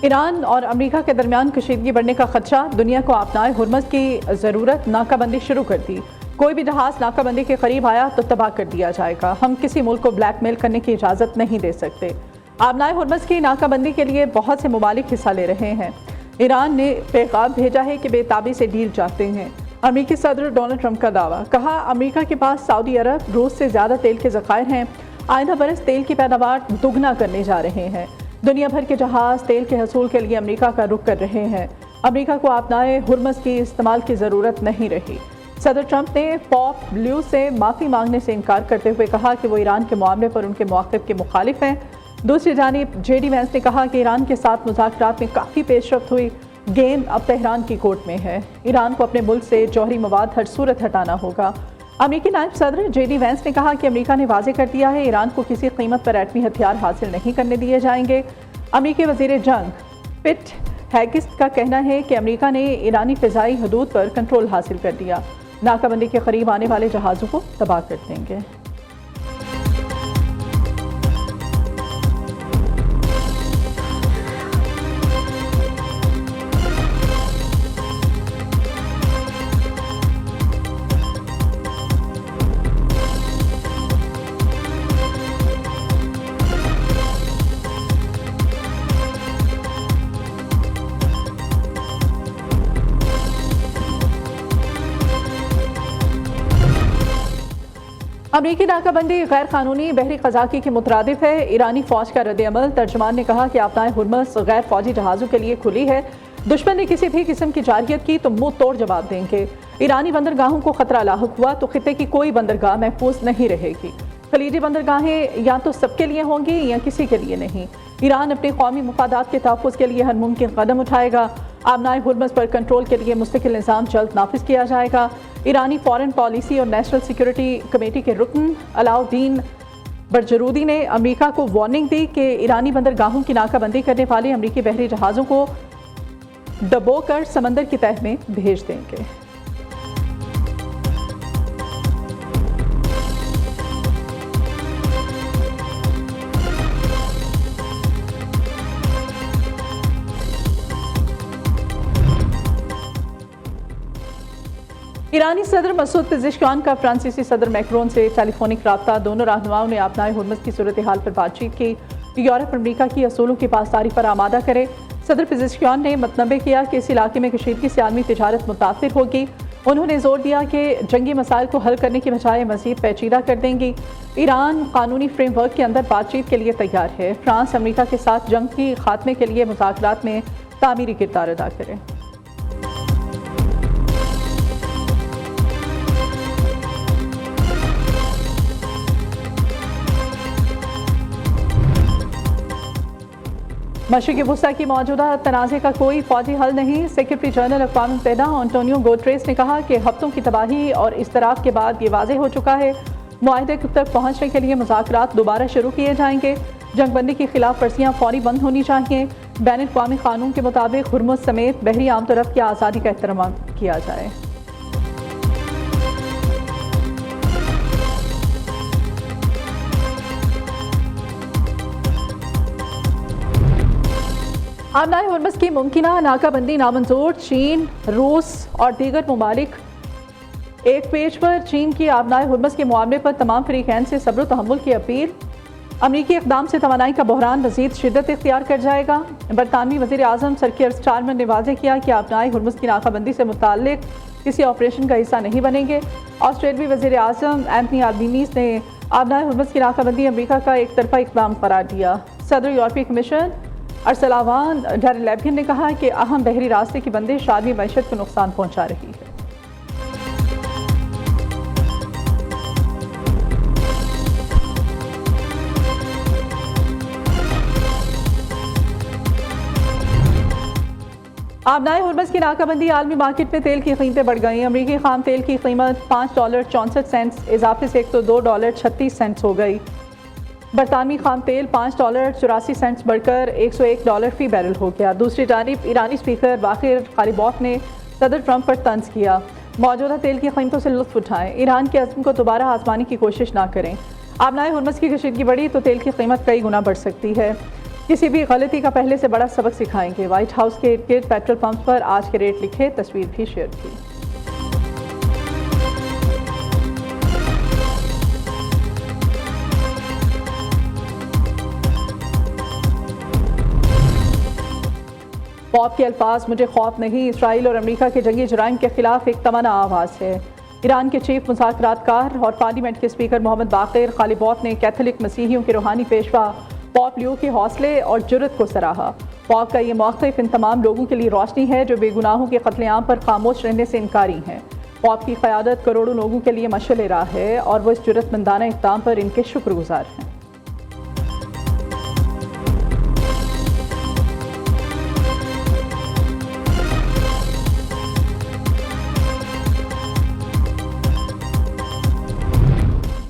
Iran और America के दरमियान कशीदगी बढ़ने का खदशा, दुनिया को आपनाए हुर्मज़ की ज़रूरत, नाकाबंदी शुरू कर दी। कोई भी जहाज़ नाकाबंदी के करीब आया तो तबाह कर दिया जाएगा। हम किसी मुल्क को ब्लैकमेल करने की इजाज़त नहीं दे सकते। आपनाए हुर्मज़ की नाकाबंदी के लिए बहुत से ममालिक हिस्सा ले रहे हैं। ईरान ने पैगाम भेजा है कि बेताबी से डील चाहते हैं। अमेरिकी सदर डोनाल्ड ट्रंप का दावा, कहा अमेरिका के पास सऊदी अरब, रूस से ज़्यादा तेल के ज़खायर हैं। आइंदा बरस तेल की पैदावार दुगना करने जा रहे हैं। दुनिया भर के जहाज़ तेल के हसूल के लिए अमेरिका का रुख कर रहे हैं। अमेरिका को आपनाए हुर्मज़ की इस्तेमाल की ज़रूरत नहीं रही। सदर ट्रंप ने पॉप ब्लू से माफ़ी मांगने से इनकार करते हुए कहा कि वो ईरान के मामले पर उनके मौक़िफ़ के मुखालिफ हैं। दूसरी जानिब JD वैंस ने कहा कि ईरान के साथ मुज़ाकरात में काफ़ी पेशरफ्त हुई। गेम अब तेहरान की कोर्ट में है। ईरान को अपने मुल्क से जौहरी मवाद हर सूरत हटाना होगा। अमेरिकी नायब सदर JD वैंस ने कहा कि अमेरिका ने वाज़े कर दिया है ईरान को किसी कीमत पर एटमी हथियार हासिल नहीं करने दिए जाएंगे। अमेरिकी वज़ीर जंग पिट हैगिस्ट का कहना है कि अमेरिका ने ईरानी फ़िज़ाई हदूद पर कंट्रोल हासिल कर दिया। नाकाबंदी के करीब आने वाले जहाज़ों को तबाह कर देंगे। अमेरिकी नाकाबंदी गैर कानूनी बहरी क़ज़ाकी के मुतरादिफ है। ईरानी फ़ौज का रद्द-ए-अमल, तर्जुमान ने कहा कि आपनाए हुर्मज़ गैर फ़ौजी जहाज़ों के लिए खुली है। दुश्मन ने किसी भी किस्म की जारहियत की तो मुंह तोड़ जवाब देंगे। ईरानी बंदरगाहों को खतरा लाहक हुआ तो खित्ते की कोई बंदरगाह महफूज नहीं रहेगी। खलीजी बंदरगाहें या तो सबके लिए होंगी या किसी के लिए नहीं। ईरान अपने कौमी मुफादात के तहफ़्फ़ुज़ के लिए हर मुमकिन कदम उठाएगा। आपनाए हुर्मज़ पर कंट्रोल के लिए मुस्तकिल निज़ाम जल्द नाफिज किया जाएगा। ईरानी फ़ॉरेन पॉलिसी और नेशनल सिक्योरिटी कमेटी के रुकन अलाउद्दीन बरजरूदी ने अमेरिका को वार्निंग दी कि ईरानी बंदरगाहों की नाकाबंदी करने वाले अमेरिकी बहरी जहाज़ों को डबोकर समंदर की तह में भेज देंगे। ईरानी सदर मसूद पेज़ेश्कियान का फ्रांसीसी सदर मैक्रोन से टेलीफोनिक रब्ता, दोनों रहनुमाओं ने आपनाए हुर्मज़ की सूरत हाल पर बातचीत की। यूरोप अमेरिका की असूलों की पासदारी पर आमादा करे। सदर पेज़ेश्कियान ने मतनबे किया कि इस इलाके में कशीदगी से आलमी तिजारत मुतासिर होगी। उन्होंने जोर दिया कि जंगी मसाइल को हल करने की बजाय मज़ीद पेचीदा कर देंगी। ईरान कानूनी फ्रेमवर्क के अंदर बातचीत के लिए तैयार है। फ्रांस अमेरिका के साथ जंग की खात्मे के लिए मुज़ाकरात में तामीरी किरदार अदा करे। मशरिक़ी वुस्ता की मौजूदा तनाज़े का कोई फ़ौजी हल नहीं। सेक्रेटरी जनरल अक़वाम मुत्तहिदा एंटोनियो गुटेरेस ने कहा कि हफ्तों की तबाही और इज़्तिराब के बाद ये वाज़ेह हो चुका है मुआहदे तक पहुँचने के लिए मुज़ाकरात दोबारा शुरू किए जाएंगे। जंगबंदी की खिलाफ वर्जियाँ फौरी बंद होनी चाहिए। बैनुल-अक़वामी क़ानून के मुताबिक हुर्मुज़ समेत बहरी आम तरफ की आज़ादी का एहतराम किया जाए। आपनाए हुर्मज़ की मुमकिना नाकाबंदी नामंजूर, चीन, रूस और दीगर ममालिक। एक पेज पर चीन की आपनाए हुर्मज़ के मामले पर तमाम फरीक़ैन से सब्र तहम्मुल की अपील। अमरीकी इक़दाम से तवानाई का बहरान मज़ीद शिद्दत इख्तियार कर जाएगा। बरतानवी वज़ीर आज़म सर कीर स्टारमर ने वाज़े किया कि आपनाए हुर्मज़ की नाकाबंदी से मुताल्लिक़ किसी ऑपरेशन का हिस्सा नहीं बनेंगे। ऑस्ट्रेलवी वज़ीर आज़म एंथनी अल्बनीज़ ने आपनाए हुर्मज़ की नाकाबंदी अमरीका का एक तरफ़ा इक़दाम करार दिया। सदर यूरोपीय कमीशन अरसलान डर लेबियन ने कहा कि अहम बहरी रास्ते की बंदिश आलमी मईशत को नुकसान पहुंचा रही है। आपनाए हुर्मज़ की नाकाबंदी आलमी मार्केट में तेल की कीमतें बढ़ गई। अमरीकी खाम तेल की कीमत $5.64 इजाफे से $102.36 हो गई। बरतानवी खाम तेल $5.84 बढ़कर $101 फी बैरल हो गया। दूसरी जानिब ईरानी स्पीकर बाकिर कालिबॉफ ने सदर ट्रंप पर तंज किया, मौजूदा तेल की कीमतों से लुत्फ उठाएं, ईरान के अज़्म को दोबारा आजमाने की कोशिश ना करें। आपनाए हुर्मज़ की कशीदगी बढ़ी तो तेल की कीमत कई गुना बढ़ सकती है। किसी भी गलती का पहले से बड़ा सबक सिखाएंगे। व्हाइट हाउस के इर्द गिर्द पेट्रोल पंप पर आज के रेट लिखे, तस्वीर भी शेयर की। पॉप के अल्फाज मुझे खौफ नहीं, इसराइल और अमेरिका के जंगी जुराइम के खिलाफ एक तमन्ना आवाज़ है। ईरान के चीफ मुज़ाकरातकार और पार्लियामेंट के स्पीकर मोहम्मद बाक़िर ख़ालिबॉफ ने कैथोलिक मसीहियों के रूहानी पेशवा पॉप लियो के हौसले और जुर्रत को सराहा। पॉप का ये मौक़िफ़ इन तमाम लोगों के लिए रोशनी है जो बेगुनाहों के कत्लेआम पर खामोश रहने से इनकारी हैं। पॉप की क़यादत करोड़ों लोगों के लिए मशअल राह है और वह इस जुर्रतमंदाना इक़दाम पर इनके शुक्रगुजार हैं।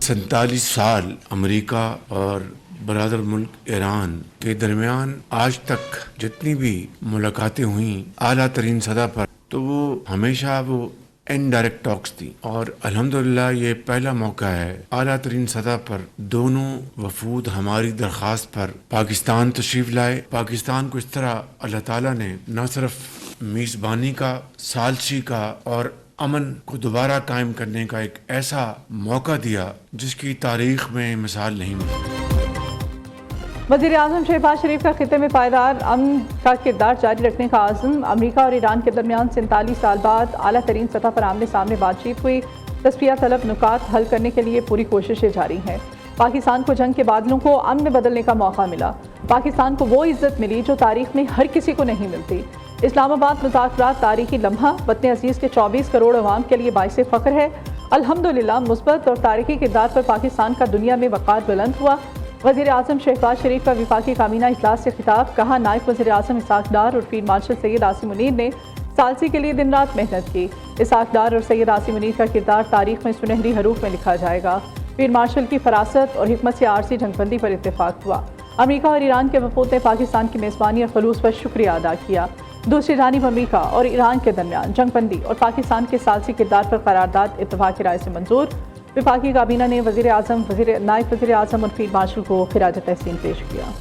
सैंतालीस साल अमेरिका और बरादर मुल्क ईरान के दरमियान आज तक जितनी भी मुलाकातें हुई आला तरीन सतह पर, तो वो हमेशा वो इनडायरेक्ट टॉक्स थी। और अल्हम्दुलिल्लाह ये पहला मौका है आला तरीन सतह पर दोनों वफूद हमारी दरख्वास्त पर पाकिस्तान तशरीफ लाए। पाकिस्तान को इस तरह अल्लाह ताला ने न सिर्फ मेज़बानी का, सालसी का और अमन को दोबारा कायम करने का एक ऐसा मौका दिया जिसकी तारीख में मिसाल नहीं मिली। वज़ीर आज़म शहबाज शरीफ का खिते में पायदार अमन का किरदार जारी रखने का आज़म। अमेरिका और ईरान के दरमियान 47 साल बाद आला तरीन सतह पर आमने सामने बातचीत हुई। तस्फिया तलब नुकात हल करने के लिए पूरी कोशिशें जारी हैं। पाकिस्तान को जंग के बादलों को अमन में बदलने का मौका मिला। पाकिस्तान को वो इज्जत मिली जो तारीख में हर किसी को नहीं मिलती। इस्लामाबाद मुज़ाकरात तारीखी लम्हा वतन अजीज़ के 24 करोड़ अवाम के लिए बाइसे फ़ख्र है। अल्हम्दुलिल्लाह मुस्बत और तारीखी किरदार पर पाकिस्तान का दुनिया में वक़ार बुलंद हुआ। वज़ीर आज़म शहबाज शरीफ का विफाकी काबीना इजलास से खिताब। कहा, नायब वज़ीर आज़म इसाक डार और फील्ड मार्शल सैयद आसिम मुनीर ने सालसी के लिए दिन रात मेहनत की। इसाक डार और सैयद आसिम मुनीर का किरदार तारीख में सुनहरी हरूफ में लिखा जाएगा। फील्ड मार्शल की फरासत और हिकमत से आरसी जंगबंदी पर इत्तेफाक हुआ। अमेरिका और ईरान के वफूद ने पाकिस्तान की मेज़बानी और खलूस पर शुक्रिया अदा किया। दूसरी जानिब अमेरिका और ईरान के दरमियान जंगबंदी और पाकिस्तान के सालसी किरदार पर करारदाद इत्तेफाक की राय से मंजूर। विफाकी काबीना ने वज़ीर आज़म, नायब वज़ीर आज़म और फील्ड मार्शल को खिराज तहसीन पेश किया।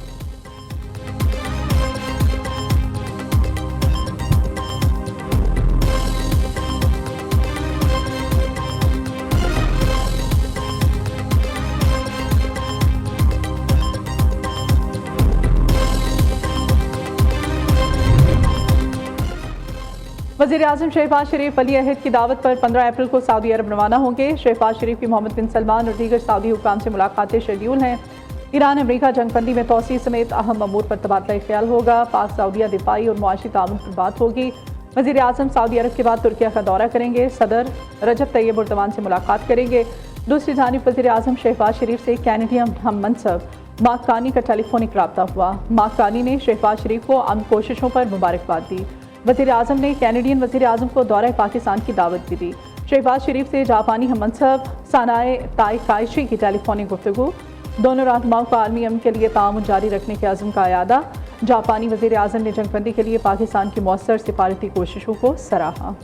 वज़ीर आज़म शहबाज शरीफ वली अहद की दावत पर 15 अप्रैल को सऊदी अरब रवाना होंगे। शहबाज शरीफ की मोहम्मद बिन सलमान और दीगर सऊदी हुकाम से मुलाकातें शेड्यूल हैं। ईरान अमेरिका जंगबंदी में तोसी समेत अहम अमूर पर तबादला ख्याल होगा। पाक सऊदीया दिफाई और मुआशी ताउन पर बात होगी। वज़ीर आज़म सऊदी अरब के बाद तुर्किया का दौरा करेंगे। सदर रजब तैयब एर्दोगान से मुलाकात करेंगे। दूसरी जानिब वज़ीर आज़म शहबाज शरीफ से कैनेडियन हम मनसब मार्क कार्नी का टेलीफोनिक रब्ता हुआ। मार्क कार्नी ने शहबाज शरीफ को अमन कोशिशों पर मुबारकबाद दी। वज़ीर आज़म ने कैनेडियन वज़ीर आज़म को दौरा पाकिस्तान की दावत भी दी। शहबाज शरीफ से जापानी हम मनसब सानाए ताइकाइशी की टेलीफोनिक गुफ्तगू। दोनों रहनुमाओं का आलमी अमन के लिए ताउन जारी रखने के अज़्म का अयादा। जापानी वज़ीर आज़म ने जंगबंदी के लिए पाकिस्तान की मौसर सिफारती कोशिशों को सराहा।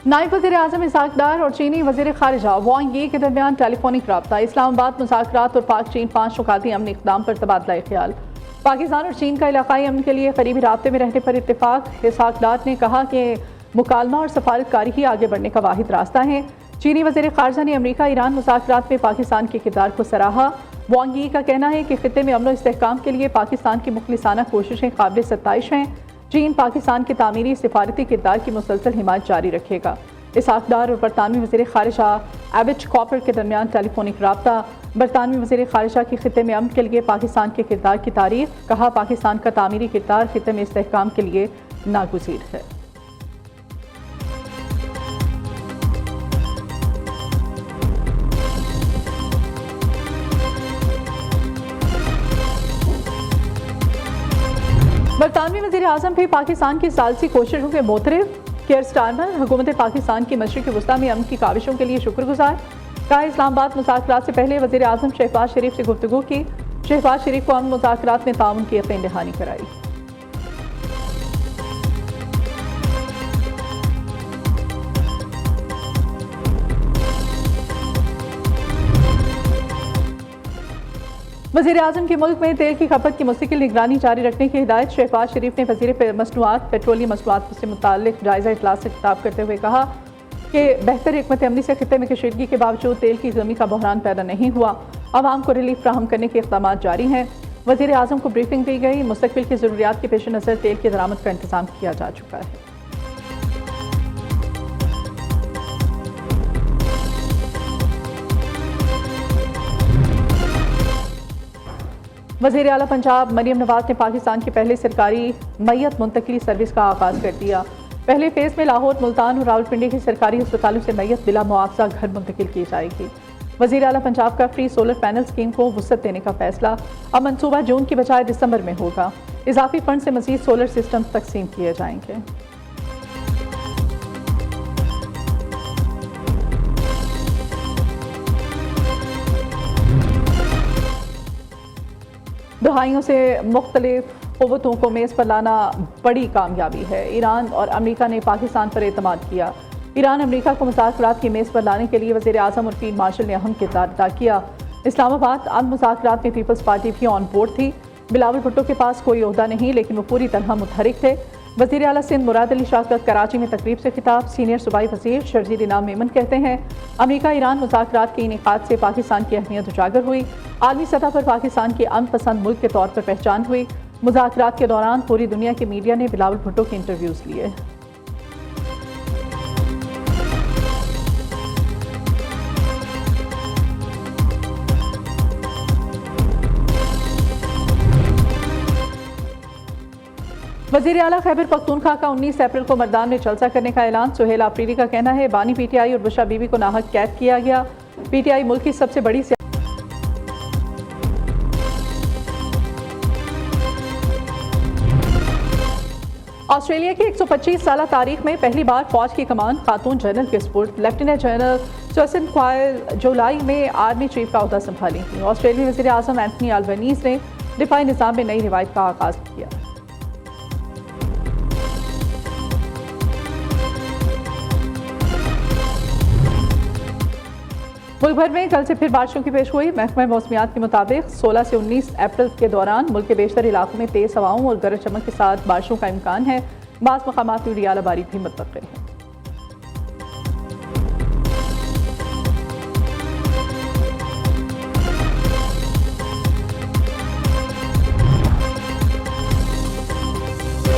नायब वज़ीर आज़म इसाक डार और चीनी वज़ीर ख़ारिजा वांग यी के दरमियान टेलीफोनिक रब्ता। इस्लामाबाद मुज़ाकरात और पाक चीन 5 नुकाती अमन इक़दाम पर तबादला ख्याल। पाकिस्तान और चीन का इलाक़ाई अमन के लिए करीबी राब्ते में रहने पर इत्तेफाक। इसाक डार ने कहा कि मुकालमा और सफारतकारी ही आगे बढ़ने का वाहिद रास्ता है। चीनी वज़ीर ख़ारिजा ने अमेरिका ईरान मुज़ाकरात में पाकिस्तान के किरदार को सराहा। वांग यी का कहना है कि ख़ित्ते में अमन और इस्तेहकाम के लिए पाकिस्तान की मुखलिसाना कोशिशें काबिल सत्ताइश हैं। चीन पाकिस्तान के तामीरी सिफारती किरदार की मुसलसल हिमायत जारी रखेगा। इसाक डार और बरतानवी वज़ीर ख़ारिजा एबिट कॉपर के दरमियान टेलीफोनिक रब्ता। बरतानवी वज़ीर ख़ारिजा की ख़ित्ते में अमन के लिए पाकिस्तान के किरदार की तारीफ़। कहा, पाकिस्तान का तामीरी किरदार ख़ित्ते में इस्तेहकाम के लिए नागुज़ीर है। बरतानवी वज़ीर आज़म भी पाकिस्तान की सालसी कोशिशों के मोतरफ केयर स्टारमर हुकूमत पाकिस्तान की मशरिक़ वस्ता में अमन की काविशों के लिए शुक्रगुजार। कहा इस्लामाबाद मुज़ाकरात से पहले वज़ीर आज़म शहबाज शरीफ से गुफ्तगू की। शहबाज शरीफ को अमन मुज़ाकरात में ताउन की यकीन दहानी कराई। वज़ीर आज़म के मुल्क में तेल की खपत की मुस्तकिल निगरानी जारी रखने की हिदायत। शहबाज शरीफ ने वज़ीर मसनूआत पेट्रोलियम मसनूआत से मुताल्लिक़ जायज़ा इजलास से खिताब करते हुए कहा कि बेहतर हिकमत अमली से खित्ते में कशीदगी के बावजूद तेल की कमी का बहरान पैदा नहीं हुआ। आवाम को रिलीफ फ्राहम करने के इक़दाम जारी हैं। वज़ीर आज़म को ब्रीफिंग दी गई। मुस्तक़बिल की ज़रूरियात के पेश नज़र तेल की दरामद का इंतज़ाम किया जा चुका है। वज़ीर आला पंजाब मरियम नवाज ने पाकिस्तान की पहली सरकारी मैयत मुंतकली सर्विस का आगाज़ कर दिया। पहले फेज़ में लाहौर, मुल्तान और रावलपिंडी के सरकारी अस्पतालों से मैयत बिला मुआवजा घर मुंतकिल की जाएगी। वज़ीर आला पंजाब का फ्री सोलर पैनल स्कीम को वुसअत देने का फैसला। अब मनसूबा जून की बजाय दिसंबर में होगा। इजाफी फंड से मज़ीद सोलर सिस्टम तकसीम किए जाएंगे। दहाइयों से मुख्तलिफ क़ुव्वतों को मेज़ पर लाना बड़ी कामयाबी है। ईरान और अमरीका ने पाकिस्तान पर एतमाद किया। ईरान अमरीका को मुज़ाकरात की मेज़ पर लाने के लिए वज़ीर आज़म और फील्ड मार्शल ने अहम किरदार अदा किया। इस्लामाबाद अमन मुज़ाकरात में पीपल्स पार्टी भी ऑन बोर्ड थी। बिलावल भुट्टो के पास कोई ओहदा नहीं, लेकिन वो पूरी तरह मुतहरिक थे। वज़ीर आला सिंध मुराद अली शाह का कराची में तकरीब से खिताब। सीनियर सूबाई वज़ीर शर्जील इनाम मेमन कहते हैं अमरीका ईरान मुज़ाकरात के इनेकाद से पाकिस्तान की अहमियत उजागर हुई। आलमी सतह पर पाकिस्तान की अमन पसंद मुल्क के तौर पर पहचान हुई। मुज़ाकरात के दौरान पूरी दुनिया के मीडिया ने बिलावल भुट्टो के इंटरव्यूज़ लिए। वज़ीर आला खैबर पख्तूनख्वा का 19 अप्रैल को मर्दान में जलसा करने का ऐलान। सुहेल आफरीदी का कहना है बानी पीटीआई और बुशरा बीबी को नाहक कैद किया गया। पीटीआई मुल्क की सबसे बड़ी ऑस्ट्रेलिया की 125 साल तारीख में पहली बार फौज की कमान खातून जनरल के स्पुर्द। लेफ्टिनेंट जनरल जॉसन क्वाइल जुलाई में आर्मी चीफ का ओहदा संभाली थी। ऑस्ट्रेलियाई वज़ीर आज़म एंथनी अल्बनीज़ ने दिफाई निज़ाम में नई रिवायत का आगाज़ किया। मुल्क भर में कल से फिर बारिशों की पेशगोई। महकमा मौसमियात के मुताबिक 16 से 19 अप्रैल के दौरान मुल्क के बेशतर इलाकों में तेज़ हवाओं और गरज चमक के साथ बारिशों का इम्कान है। बाज़ मकामात में रियाला बारी भी मुतवक्किल है।